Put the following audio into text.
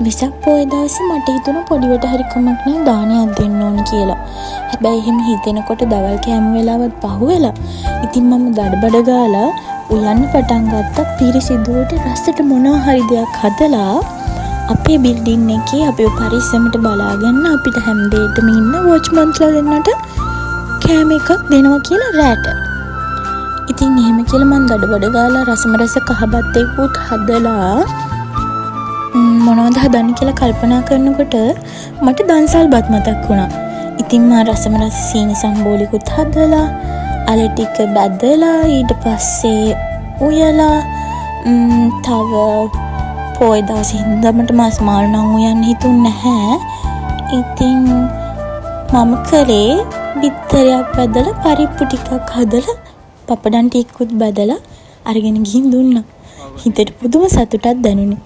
වෙසක් පොය දවසේ මට හිතුණා පොඩිවට හරි කමක් නැහැ දානයක් දෙන්න ඕන කියලා. හැබැයි එහෙම හිතෙනකොට දවල් කෑම වෙලාවත් පහුවෙලා. ඉතින් මම දඩබඩ ගාලා උයන්න පටන් ගත්තා පිරිසිදුවට රසට මොනවා හරි දෙයක් හදලා අපේ බිල්ඩින් එකේ අපේ පරිස්සමට බලාගන්න අපිට හැමදේටම ඉන්න වොච්මන්ස්ලා දෙන්නට කෑම එකක් දෙනවා කියලා රැට. ඉතින් එහෙම කියලා මම දඩබඩ ගාලා රස කහබත් එක්කුත් හදලා මොනවද හදන්න කියලා කල්පනා කරනකොට මට දන්සල් බත් මතක් වුණා. ඉතින් මම රස සීනි සම්බෝලිකුත් හදලා අල ටික බැදලා ඊට පස්සේ උයලා තව පොය දවසේ හින්දාමට මාස් මාළු නම් උයන්න හිතුන්නේ නැහැ. ඉතින් මම කරේ බිත්තරයක් බැදලා පරිප්පු ටිකක් හදලා පපඩම් ටිකකුත් බැදලා අරගෙන ගිහින් දුන්නා. හිතට පුදුම සතුටක් දැනුනේ.